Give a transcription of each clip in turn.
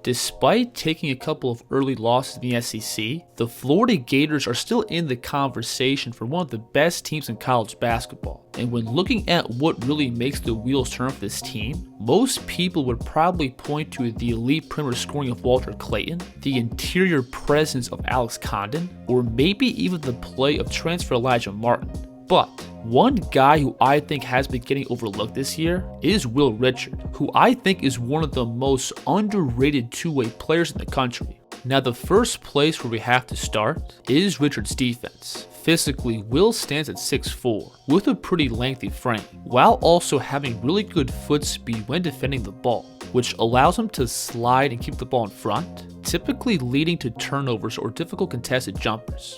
Despite taking a couple of early losses in the SEC, the Florida Gators are still in the conversation for one of the best teams in college basketball. And when looking at what really makes the wheels turn for this team, most people would probably point to the elite perimeter scoring of Walter Clayton, the interior presence of Alex Condon, or maybe even the play of transfer Elijah Martin. But one guy who I think has been getting overlooked this year is Will Richard, who I think is one of the most underrated two-way players in the country. Now, the first place where we have to start is Richard's defense. Physically, Will stands at 6'4", with a pretty lengthy frame, while also having really good foot speed when defending the ball, which allows him to slide and keep the ball in front, typically leading to turnovers or difficult contested jumpers.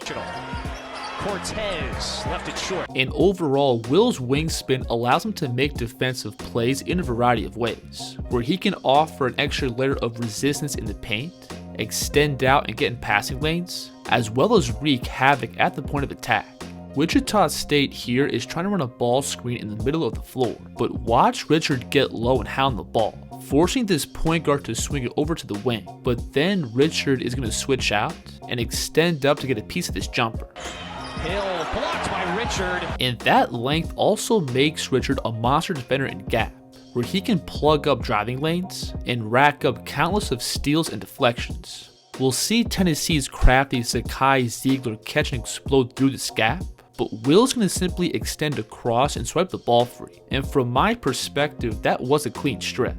Cortez left it short. And overall, Will's wingspan allows him to make defensive plays in a variety of ways, where he can offer an extra layer of resistance in the paint, extend out and get in passing lanes, as well as wreak havoc at the point of attack. Wichita State here is trying to run a ball screen in the middle of the floor, but watch Richard get low and hound the ball, forcing this point guard to swing it over to the wing. But then Richard is going to switch out and extend up to get a piece of this jumper. Hill blocked by Richard. And that length also makes Richard a monster defender in gap, where he can plug up driving lanes and rack up countless of steals and deflections. We'll see Tennessee's crafty Zakai Ziegler catch and explode through this gap, but Will's going to simply extend across and swipe the ball free. And from my perspective, that was a clean strip.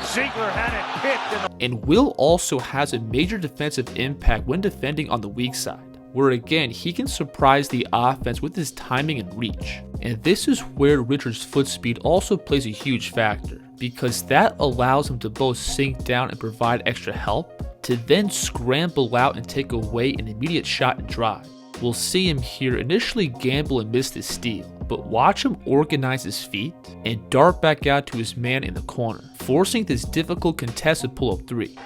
Ziegler had it picked. And Will also has a major defensive impact when defending on the weak side, where again he can surprise the offense with his timing and reach. And this is where Richard's foot speed also plays a huge factor, because that allows him to both sink down and provide extra help, to then scramble out and take away an immediate shot and drive. We'll see him here initially gamble and miss this steal, but watch him organize his feet and dart back out to his man in the corner, forcing this difficult contested pull-up three.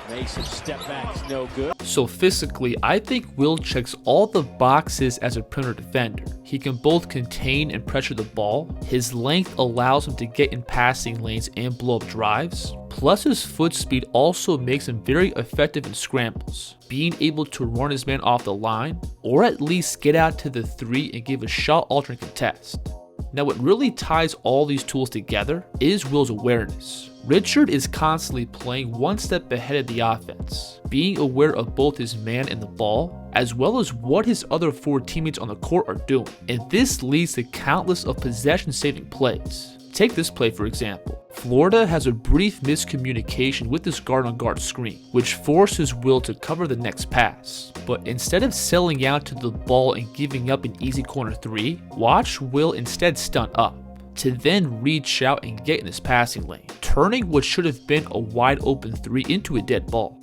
Mason step backs, no good. So physically, I think Will checks all the boxes as a perimeter defender. He can both contain and pressure the ball, his length allows him to get in passing lanes and blow up drives, plus his foot speed also makes him very effective in scrambles, being able to run his man off the line, or at least get out to the three and give a shot alternate contest. Now, what really ties all these tools together is Will's awareness. Richard is constantly playing one step ahead of the offense, being aware of both his man and the ball, as well as what his other four teammates on the court are doing. And this leads to countless of possession-saving plays. Take this play for example. Florida has a brief miscommunication with this guard-on-guard screen, which forces Will to cover the next pass. But instead of selling out to the ball and giving up an easy corner three, watch Will instead stunt up, to then reach out and get in his passing lane, turning what should have been a wide open three into a dead ball.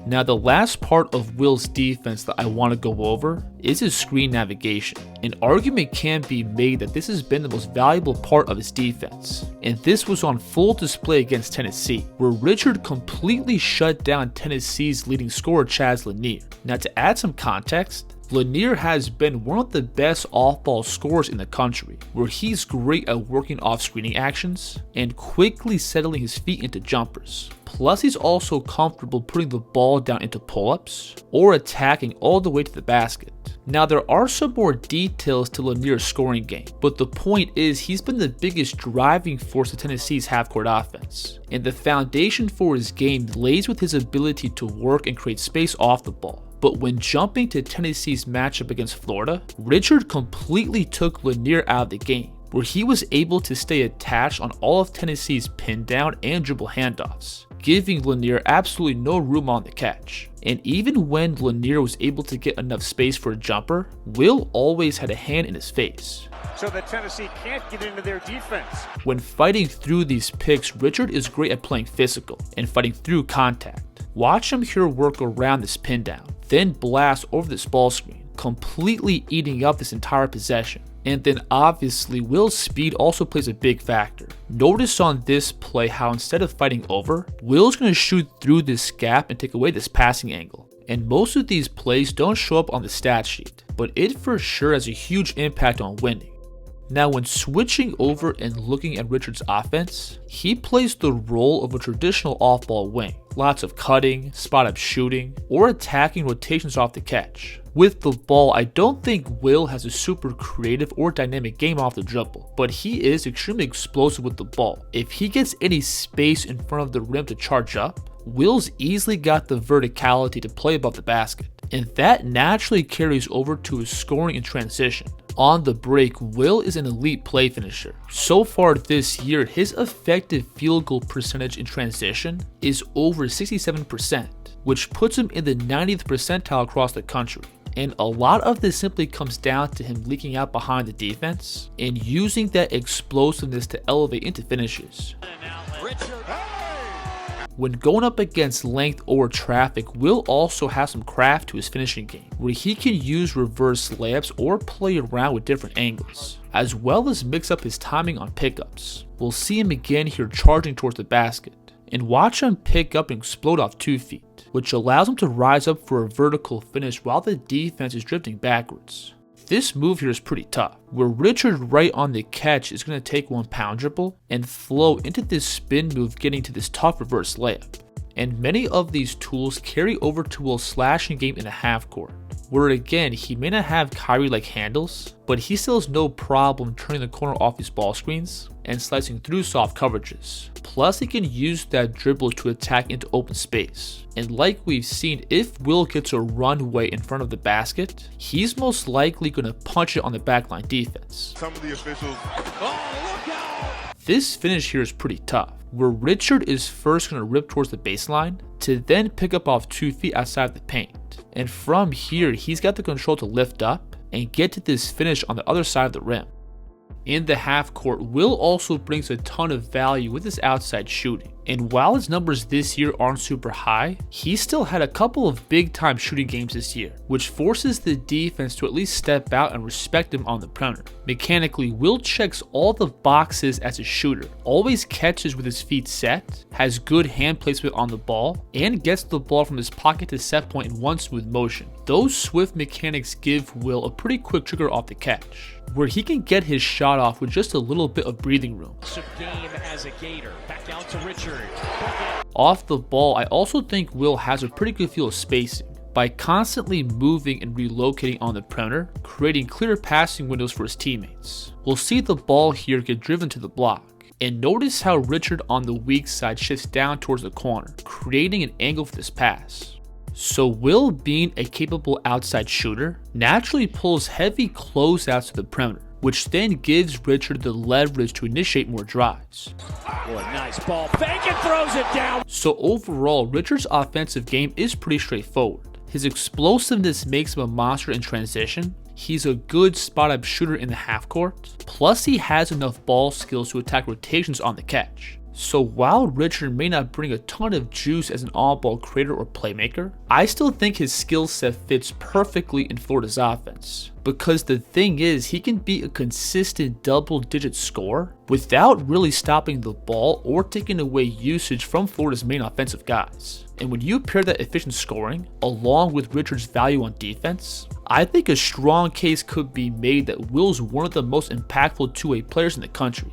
Now, the last part of Will's defense that I want to go over is his screen navigation. An argument can be made that this has been the most valuable part of his defense, and this was on full display against Tennessee, where Richard completely shut down Tennessee's leading scorer Chaz Lanier. Now, to add some context, Lanier has been one of the best off-ball scorers in the country, where he's great at working off screening actions and quickly settling his feet into jumpers. Plus, he's also comfortable putting the ball down into pull-ups or attacking all the way to the basket. Now, there are some more details to Lanier's scoring game, but the point is he's been the biggest driving force of Tennessee's half-court offense, and the foundation for his game lays with his ability to work and create space off the ball. But when jumping to Tennessee's matchup against Florida, Richard completely took Lanier out of the game, where he was able to stay attached on all of Tennessee's pin down and dribble handoffs, giving Lanier absolutely no room on the catch. And even when Lanier was able to get enough space for a jumper, Will always had a hand in his face, so that Tennessee can't get into their defense. When fighting through these picks, Richard is great at playing physical and fighting through contact. Watch him here work around this pin down, then blast over this ball screen, completely eating up this entire possession. And then obviously Will's speed also plays a big factor. Notice on this play how instead of fighting over, Will's going to shoot through this gap and take away this passing angle. And most of these plays don't show up on the stat sheet, but it for sure has a huge impact on winning. Now, when switching over and looking at Richard's offense, he plays the role of a traditional off-ball wing, lots of cutting, spot-up shooting, or attacking rotations off the catch. With the ball, I don't think Will has a super creative or dynamic game off the dribble, but he is extremely explosive with the ball. If he gets any space in front of the rim to charge up, Will's easily got the verticality to play above the basket, and that naturally carries over to his scoring in transition. On the break, Will is an elite play finisher. So far this year, his effective field goal percentage in transition is over 67%, which puts him in the 90th percentile across the country. And a lot of this simply comes down to him leaking out behind the defense and using that explosiveness to elevate into finishes. When going up against length or traffic, Will also has some craft to his finishing game, where he can use reverse layups or play around with different angles, as well as mix up his timing on pickups. We'll see him again here charging towards the basket, and watch him pick up and explode off 2 feet, which allows him to rise up for a vertical finish while the defense is drifting backwards. This move here is pretty tough, where Richard right on the catch is going to take one pound dribble and flow into this spin move, getting to this tough reverse layup. And many of these tools carry over to Will's slashing game in the half court, where again he may not have Kyrie-like handles, but he still has no problem turning the corner off his ball screens and slicing through soft coverages. Plus he can use that dribble to attack into open space. And like we've seen, if Will gets a runway in front of the basket, he's most likely going to punch it on the backline defense. Some of the officials. Oh, look out! This finish here is pretty tough, where Richard is first going to rip towards the baseline to then pick up off 2 feet outside the paint. And from here, he's got the control to lift up and get to this finish on the other side of the rim. In the half court, Will also brings a ton of value with his outside shooting. And while his numbers this year aren't super high, he still had a couple of big time shooting games this year, which forces the defense to at least step out and respect him on the perimeter. Mechanically, Will checks all the boxes as a shooter, always catches with his feet set, has good hand placement on the ball, and gets the ball from his pocket to set point in one smooth motion. Those swift mechanics give Will a pretty quick trigger off the catch, where he can get his shot off with just a little bit of breathing room. Game as a Gator. Back out to Richard. Off the ball, I also think Will has a pretty good feel of spacing by constantly moving and relocating on the perimeter, creating clear passing windows for his teammates. We'll see the ball here get driven to the block. And notice how Richard on the weak side shifts down towards the corner, creating an angle for this pass. So Will, being a capable outside shooter, naturally pulls heavy closeouts to the perimeter, which then gives Richard the leverage to initiate more drives. Oh, a nice ball. Fake and throws it down. So overall, Richard's offensive game is pretty straightforward. His explosiveness makes him a monster in transition. He's a good spot-up shooter in the half court. Plus he has enough ball skills to attack rotations on the catch. So while Richard may not bring a ton of juice as an all-ball creator or playmaker, I still think his skill set fits perfectly in Florida's offense. Because the thing is, he can be a consistent double-digit scorer without really stopping the ball or taking away usage from Florida's main offensive guys. And when you pair that efficient scoring along with Richard's value on defense, I think a strong case could be made that Will's one of the most impactful two-way players in the country.